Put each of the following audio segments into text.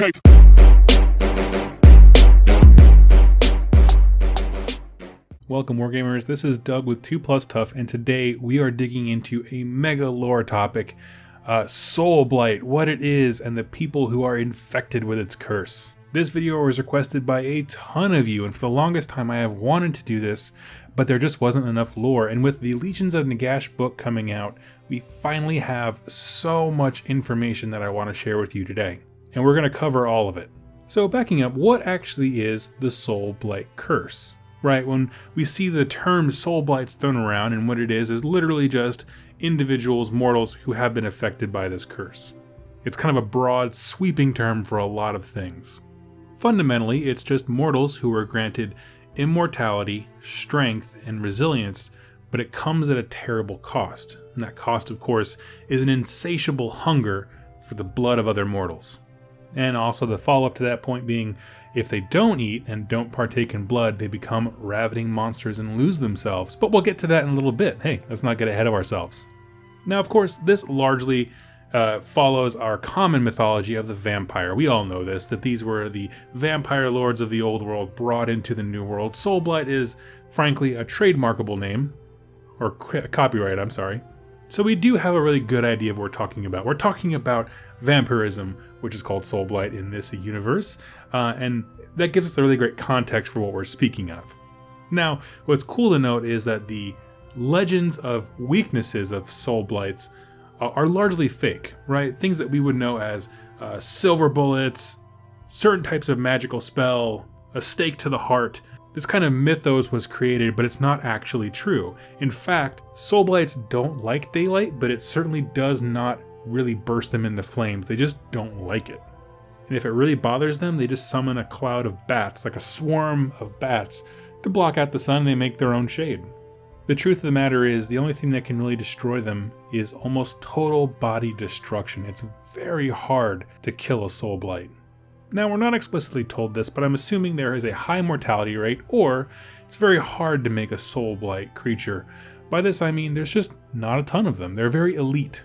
Okay. Welcome Wargamers, this is Doug with 2+ Tough, and today we are digging into a mega lore topic, Soulblight, what it is, and the people who are infected with its curse. This video was requested by a ton of you, and for the longest time I have wanted to do this, but there just wasn't enough lore, and with the Legions of Nagash book coming out, we finally have so much information that I want to share with you today, and we're going to cover all of it. So backing up, what actually is the Soulblight curse? Right, when we see the term Soulblights thrown around, and what it is literally just individuals, mortals, who have been affected by this curse. It's kind of a broad, sweeping term for a lot of things. Fundamentally, it's just mortals who are granted immortality, strength, and resilience, but it comes at a terrible cost. And that cost, of course, is an insatiable hunger for the blood of other mortals. And also the follow-up to that point being, if they don't eat and don't partake in blood, they become ravening monsters and lose themselves. But we'll get to that in a little bit. Hey, let's not get ahead of ourselves. Now, of course, this largely follows our common mythology of the vampire. We all know this, that these were the vampire lords of the old world brought into the new world. Soulblight is, frankly, a trademarkable name, or copyright, I'm sorry. So we do have a really good idea of what we're talking about. We're talking about vampirism, which is called Soulblight in this universe, and that gives us a really great context for what we're speaking of. Now, what's cool to note is that the legends of weaknesses of Soulblights are largely fake, right? Things that we would know as silver bullets, certain types of magical spell, a stake to the heart. This kind of mythos was created, but it's not actually true. In fact, Soulblights don't like daylight, but it certainly does not really burst them into flames. They just don't like it. And if it really bothers them, they just summon a cloud of bats, like a swarm of bats, to block out the sun. They make their own shade. The truth of the matter is, the only thing that can really destroy them is almost total body destruction. It's very hard to kill a Soulblight. Now, we're not explicitly told this, but I'm assuming there is a high mortality rate, or it's very hard to make a Soulblight creature. By this I mean there's just not a ton of them. They're very elite.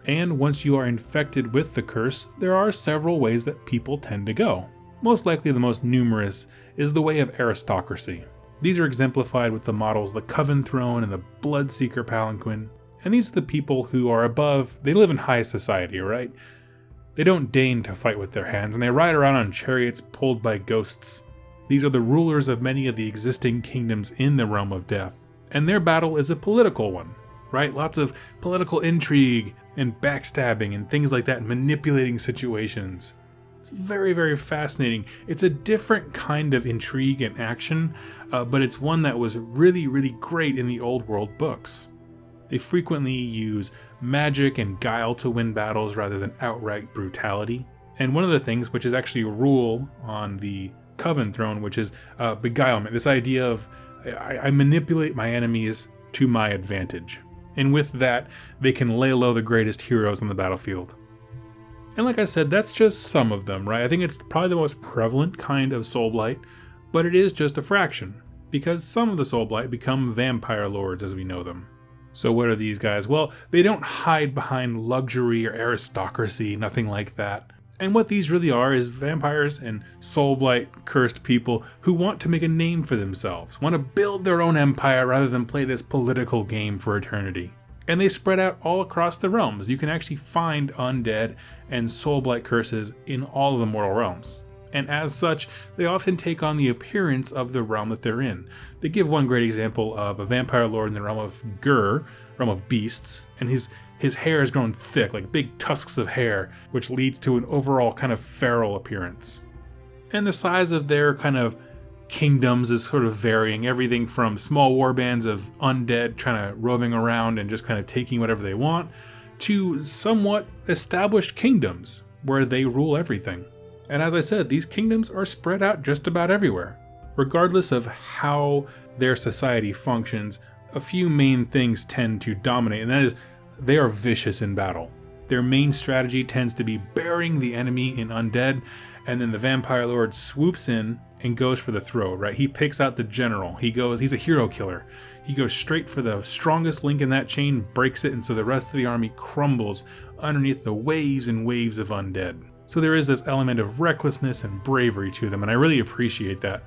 And once you are infected with the curse, there are several ways that people tend to go. Most likely the most numerous is the way of Aristocracy. These are exemplified with the models the Coven Throne and the Bloodseeker Palanquin. And these are the people who are above, they live in high society, right? They don't deign to fight with their hands, and they ride around on chariots pulled by ghosts. These are the rulers of many of the existing kingdoms in the realm of death. And their battle is a political one, right? Lots of political intrigue and backstabbing and things like that, and manipulating situations. It's very, very fascinating. It's a different kind of intrigue and action, but it's one that was really, really great in the old world books. They frequently use magic and guile to win battles rather than outright brutality. And one of the things, which is actually a rule on the Coven Throne, which is beguilement, this idea of I manipulate my enemies to my advantage. And with that, they can lay low the greatest heroes on the battlefield. And like I said, that's just some of them, right? I think it's probably the most prevalent kind of Soulblight, but it is just a fraction, because some of the Soulblight become vampire lords as we know them. So what are these guys? Well, they don't hide behind luxury or aristocracy, nothing like that. And what these really are is vampires and Soulblight cursed people who want to make a name for themselves, want to build their own empire rather than play this political game for eternity. And they spread out all across the realms. You can actually find undead and Soulblight curses in all of the mortal realms. And as such, they often take on the appearance of the realm that they're in. They give one great example of a vampire lord in the realm of Gur, realm of beasts, and his hair has grown thick, like big tusks of hair, which leads to an overall kind of feral appearance. And the size of their kind of kingdoms is sort of varying, everything from small warbands of undead trying to roving around and just kind of taking whatever they want, to somewhat established kingdoms where they rule everything. And as I said, these kingdoms are spread out just about everywhere. Regardless of how their society functions, a few main things tend to dominate, and that is, they are vicious in battle. Their main strategy tends to be burying the enemy in undead, and then the vampire lord swoops in and goes for the throat, right? He picks out the general. He's a hero killer. He goes straight for the strongest link in that chain, breaks it, and so the rest of the army crumbles underneath the waves and waves of undead. So there is this element of recklessness and bravery to them, and I really appreciate that.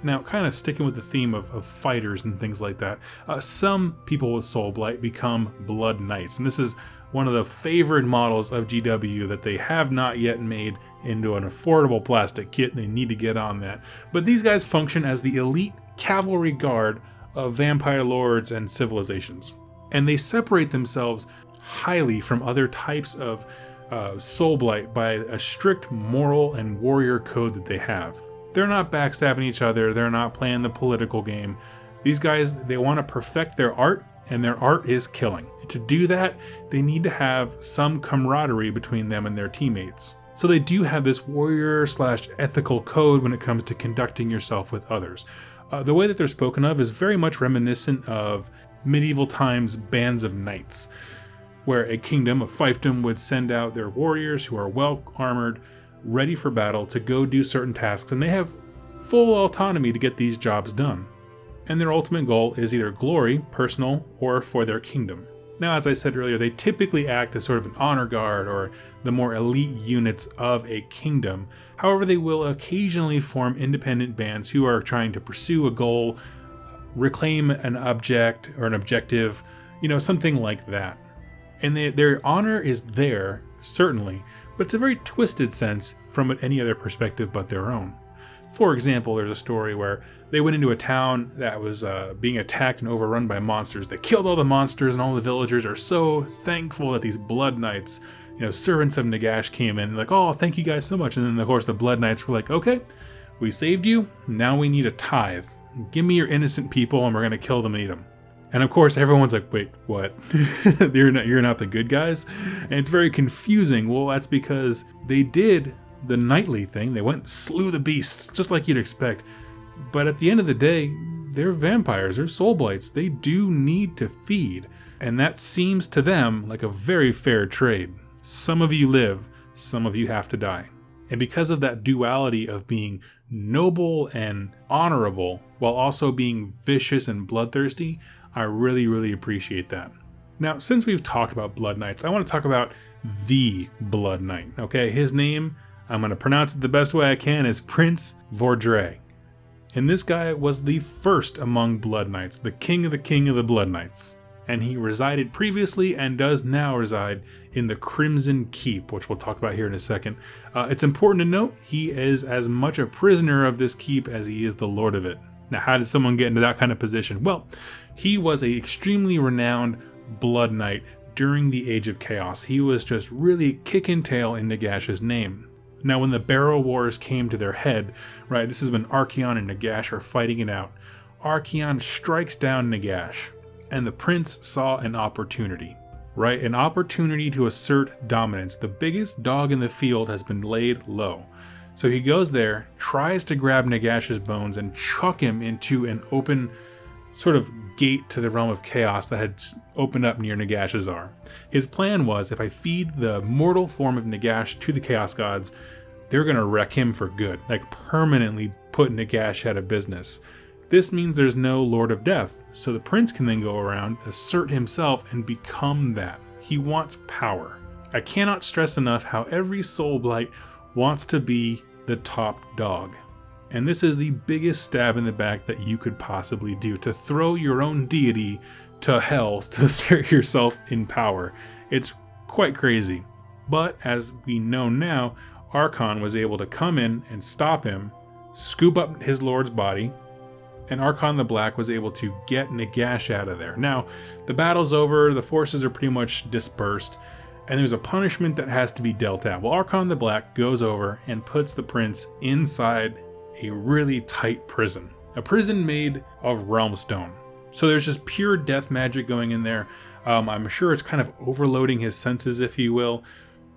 Now, kind of sticking with the theme of fighters and things like that, some people with Soulblight become Blood Knights, and this is one of the favored models of GW that they have not yet made into an affordable plastic kit, and they need to get on that. But these guys function as the elite cavalry guard of vampire lords and civilizations, and they separate themselves highly from other types of Soulblight by a strict moral and warrior code that they have. They're not backstabbing each other, they're not playing the political game. These guys, they want to perfect their art, and their art is killing. To do that, they need to have some camaraderie between them and their teammates. So they do have this warrior/ethical code when it comes to conducting yourself with others. The way that they're spoken of is very much reminiscent of medieval times bands of knights, where a kingdom, a fiefdom, would send out their warriors who are well armored, ready for battle to go do certain tasks, and they have full autonomy to get these jobs done. And their ultimate goal is either glory, personal, or for their kingdom. Now, as I said earlier, they typically act as sort of an honor guard or the more elite units of a kingdom. However, they will occasionally form independent bands who are trying to pursue a goal, reclaim an object or an objective, something like that. And their honor is there, certainly, but it's a very twisted sense from any other perspective but their own. For example, there's a story where they went into a town that was being attacked and overrun by monsters. They killed all the monsters, and all the villagers are so thankful that these Blood Knights, servants of Nagash, came in, like, oh, thank you guys so much. And then, of course, the Blood Knights were like, okay, we saved you, now we need a tithe. Give me your innocent people, and we're going to kill them and eat them. And of course, everyone's like, wait, what? You're not the good guys? And it's very confusing. Well, that's because they did the knightly thing. They went and slew the beasts, just like you'd expect. But at the end of the day, they're vampires, they're Soulblights. They do need to feed. And that seems to them like a very fair trade. Some of you live, some of you have to die. And because of that duality of being noble and honorable, while also being vicious and bloodthirsty, I really, really appreciate that. Now, since we've talked about Blood Knights, I want to talk about the Blood Knight, okay? His name, I'm going to pronounce it the best way I can, is Prince Vordre. And this guy was the first among Blood Knights, the king of the Blood Knights. And he resided previously and does now reside in the Crimson Keep, which we'll talk about here in a second. It's important to note, he is as much a prisoner of this keep as he is the lord of it. Now, how did someone get into that kind of position? Well, he was an extremely renowned Blood Knight during the Age of Chaos. He was just really kicking tail in Nagash's name. Now, when the Barrow Wars came to their head, right, this is when Archaon and Nagash are fighting it out. Archaon strikes down Nagash, and the prince saw an opportunity, right? An opportunity to assert dominance. The biggest dog in the field has been laid low. So he goes there, tries to grab Nagash's bones and chuck him into an open sort of gate to the realm of chaos that had opened up near Nagashazar. His plan was, if I feed the mortal form of Nagash to the Chaos Gods, they're going to wreck him for good, like permanently put Nagash out of business. This means there's no Lord of Death, so the prince can then go around, assert himself, and become that. He wants power. I cannot stress enough how every Soulblight wants to be the top dog. And this is the biggest stab in the back that you could possibly do, to throw your own deity to hell to assert yourself in power. It's quite crazy. But as we know now, Archaon was able to come in and stop him, scoop up his lord's body, and Archaon the Black was able to get Nagash out of there. Now, the battle's over, the forces are pretty much dispersed, and there's a punishment that has to be dealt out. Well, Archaon the Black goes over and puts the prince inside a really tight prison. A prison made of realm stone. So there's just pure death magic going in there. I'm sure it's kind of overloading his senses, if you will,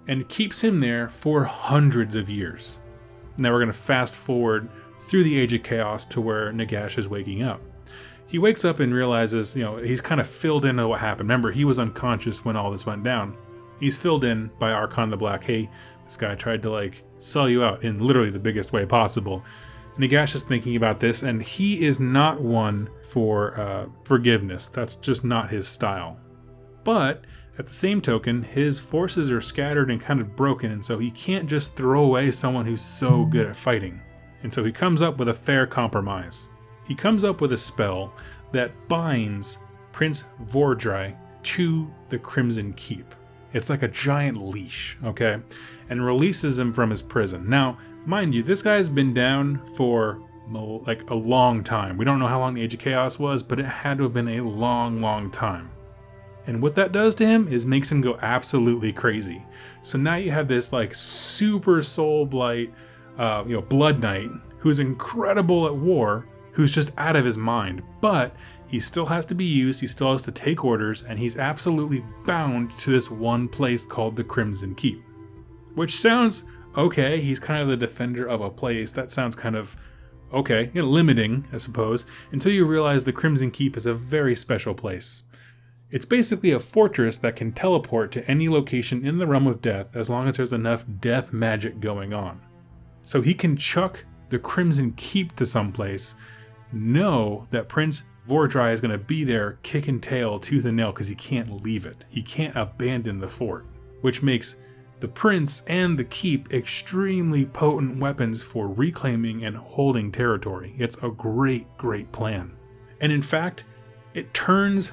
and keeps him there for hundreds of years. Now we're going to fast forward through the Age of Chaos to where Nagash is waking up. He wakes up and realizes, he's kind of filled into what happened. Remember, he was unconscious when all this went down. He's filled in by Archaon the Black. Hey, this guy tried to sell you out in literally the biggest way possible. Nagash is thinking about this, and he is not one for forgiveness. That's just not his style. But At the same token, his forces are scattered and kind of broken, and so he can't just throw away someone who's so good at fighting. And so he comes up with a fair compromise. He comes up with a spell that binds Prince Vordry to the Crimson Keep. It's like a giant leash, okay? And releases him from his prison. Now, mind you, this guy's been down for like a long time. We don't know how long the Age of Chaos was, but it had to have been a long, long time. And what that does to him is makes him go absolutely crazy. So now you have this like super Soulblight, Blood Knight, who's incredible at war, who's just out of his mind. But he still has to be used, he still has to take orders, and he's absolutely bound to this one place called the Crimson Keep. Which sounds okay, he's kind of the defender of a place. That sounds kind of okay, limiting, I suppose, until you realize the Crimson Keep is a very special place. It's basically a fortress that can teleport to any location in the Realm of Death as long as there's enough death magic going on. So he can chuck the Crimson Keep to someplace, know that Prince Vordry is going to be there kicking tail tooth and nail because he can't leave it. He can't abandon the fort, which makes the prince and the keep extremely potent weapons for reclaiming and holding territory. It's a great, great plan. And in fact, it turns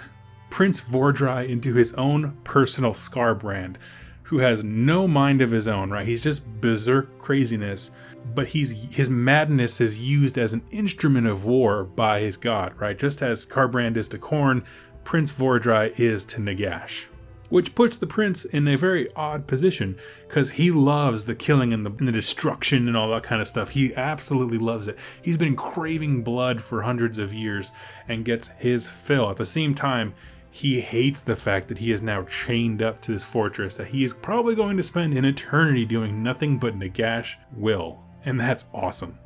Prince Vordry into his own personal Scarbrand, who has no mind of his own, right? He's just berserk craziness, but his madness is used as an instrument of war by his god, right? Just as Scarbrand is to Khorne, Prince Vordry is to Nagash. Which puts the prince in a very odd position, because he loves the killing and the destruction and all that kind of stuff. He absolutely loves it. He's been craving blood for hundreds of years and gets his fill. At the same time, he hates the fact that he is now chained up to this fortress that he is probably going to spend an eternity doing nothing but Nagash will. And that's awesome.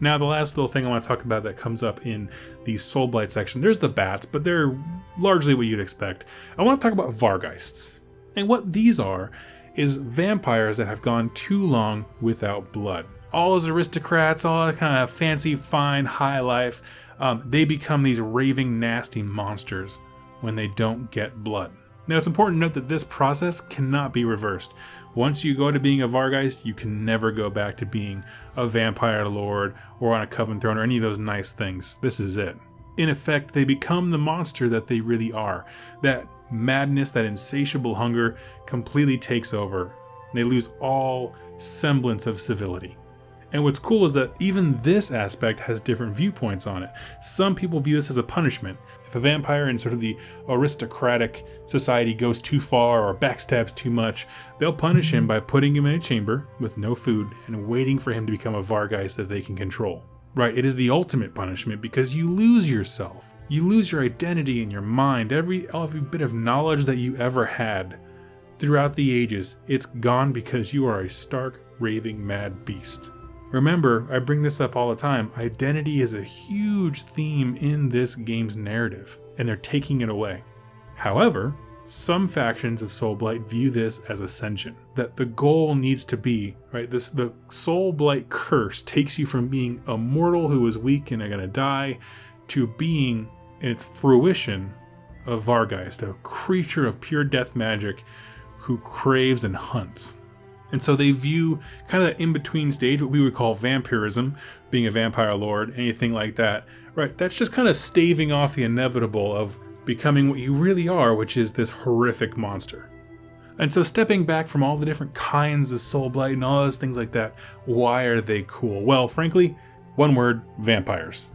Now, the last little thing I want to talk about that comes up in the Soulblight section, there's the bats, but they're largely what you'd expect. I want to talk about Vargheists. And what these are is vampires that have gone too long without blood. All those aristocrats, all that kind of fancy, fine, high life, they become these raving, nasty monsters when they don't get blood. Now, it's important to note that this process cannot be reversed. Once you go to being a Vargheist, you can never go back to being a vampire lord or on a coven throne or any of those nice things. This is it. In effect, they become the monster that they really are. That madness, that insatiable hunger completely takes over. They lose all semblance of civility. And what's cool is that even this aspect has different viewpoints on it. Some people view this as a punishment. If a vampire in sort of the aristocratic society goes too far or backstabs too much, they'll punish him by putting him in a chamber with no food and waiting for him to become a Vargheist that they can control. Right, it is the ultimate punishment because you lose yourself. You lose your identity and your mind, every bit of knowledge that you ever had. Throughout the ages, it's gone because you are a stark, raving, mad beast. Remember, I bring this up all the time, identity is a huge theme in this game's narrative, and they're taking it away. However, some factions of Soulblight view this as ascension, that the goal needs to be, right, the Soulblight curse takes you from being a mortal who is weak and are going to die, to being, in its fruition, a Vargheist, a creature of pure death magic who craves and hunts. And so they view kind of that in-between stage, what we would call vampirism, being a vampire lord, anything like that. Right, that's just kind of staving off the inevitable of becoming what you really are, which is this horrific monster. And so stepping back from all the different kinds of Soulblight and all those things like that, why are they cool? Well, frankly, one word, vampires.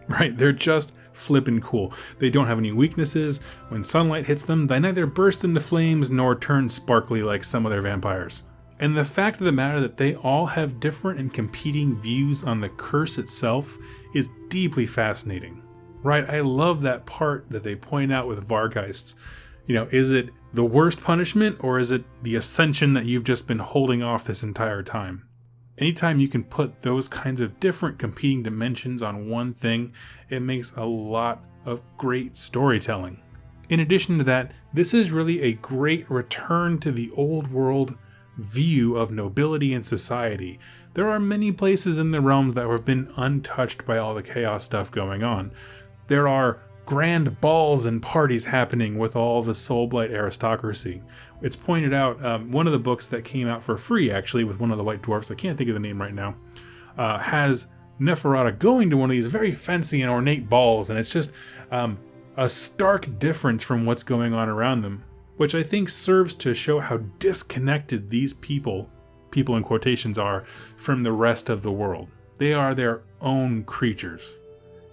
Right, they're just flippin' cool. They don't have any weaknesses. When sunlight hits them, they neither burst into flames nor turn sparkly like some other vampires. And the fact of the matter that they all have different and competing views on the curse itself is deeply fascinating. Right, I love that part that they point out with Vargheists. Is it the worst punishment or is it the ascension that you've just been holding off this entire time? Anytime you can put those kinds of different competing dimensions on one thing, it makes a lot of great storytelling. In addition to that, this is really a great return to the old world view of nobility and society. There are many places in the realms that have been untouched by all the chaos stuff going on. There are grand balls and parties happening with all the Soulblight aristocracy. It's pointed out, one of the books that came out for free, actually, with one of the White Dwarfs, I can't think of the name right now, has Neferata going to one of these very fancy and ornate balls, and it's just a stark difference from what's going on around them, which I think serves to show how disconnected these people in quotations, are from the rest of the world. They are their own creatures.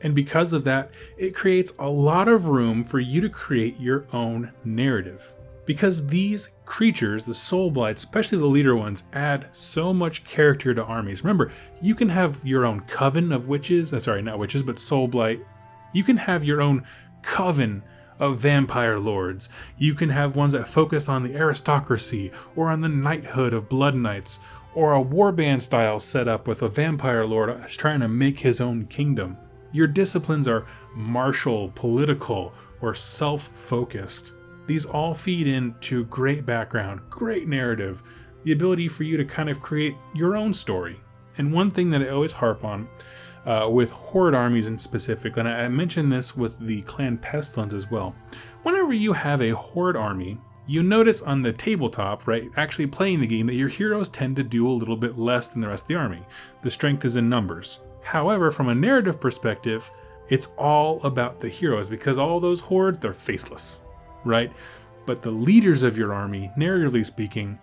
And because of that, it creates a lot of room for you to create your own narrative. Because these creatures, the Soulblights, especially the leader ones, add so much character to armies. Remember, you can have your own coven of witches, not witches, but Soulblight. You can have your own coven of vampire lords. You can have ones that focus on the aristocracy, or on the knighthood of blood knights, or a warband style setup with a vampire lord trying to make his own kingdom. Your disciplines are martial, political, or self-focused. These all feed into great background, great narrative, the ability for you to kind of create your own story. And one thing that I always harp on with horde armies in specific, and I mentioned this with the clan pestilence as well. Whenever you have a horde army, you notice on the tabletop, right, actually playing the game, that your heroes tend to do a little bit less than the rest of the army. The strength is in numbers. However, from a narrative perspective, it's all about the heroes, because all those hordes, they're faceless, right? But the leaders of your army, narratively speaking,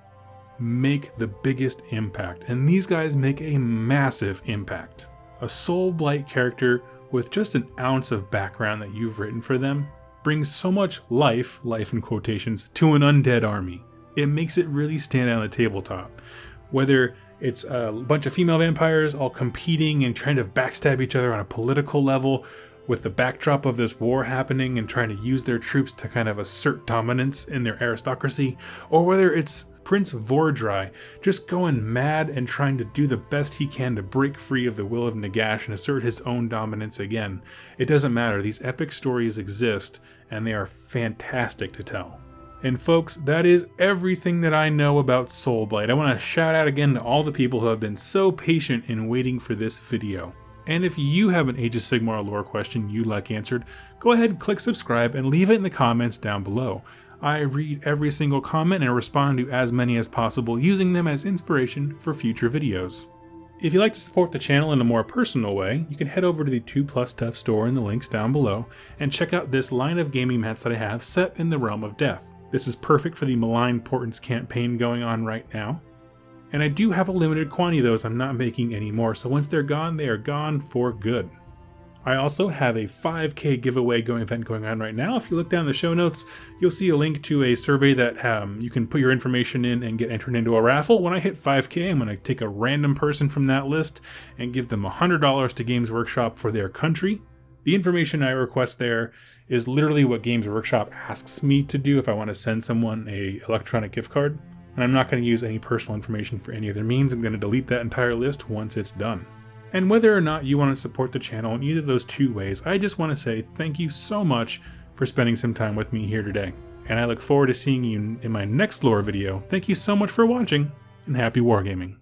make the biggest impact, and these guys make a massive impact. A Soulblight character with just an ounce of background that you've written for them brings so much life in quotations, to an undead army. It makes it really stand out on the tabletop. Whether it's a bunch of female vampires all competing and trying to backstab each other on a political level, with the backdrop of this war happening and trying to use their troops to kind of assert dominance in their aristocracy, or whether it's Prince Vordry just going mad and trying to do the best he can to break free of the will of Nagash and assert his own dominance again. It doesn't matter. These epic stories exist, and they are fantastic to tell. And folks, that is everything that I know about Soulblight. I want to shout out again to all the people who have been so patient in waiting for this video. And if you have an Age of Sigmar lore question you'd like answered, go ahead and click subscribe and leave it in the comments down below. I read every single comment and respond to as many as possible, using them as inspiration for future videos. If you'd like to support the channel in a more personal way, you can head over to the 2+ Tough store in the links down below and check out this line of gaming mats that I have set in the realm of death. This is perfect for the Malign Portents campaign going on right now. And I do have a limited quantity of those. I'm not making any more, so once they're gone, they are gone for good. I also have a 5K giveaway event going on right now. If you look down in the show notes, you'll see a link to a survey that you can put your information in and get entered into a raffle. When I hit 5K, I'm going to take a random person from that list and give them $100 to Games Workshop for their country. The information I request there is literally what Games Workshop asks me to do if I want to send someone an electronic gift card. And I'm not going to use any personal information for any other means. I'm going to delete that entire list once it's done. And whether or not you want to support the channel in either of those two ways, I just want to say thank you so much for spending some time with me here today. And I look forward to seeing you in my next lore video. Thank you so much for watching, and happy wargaming.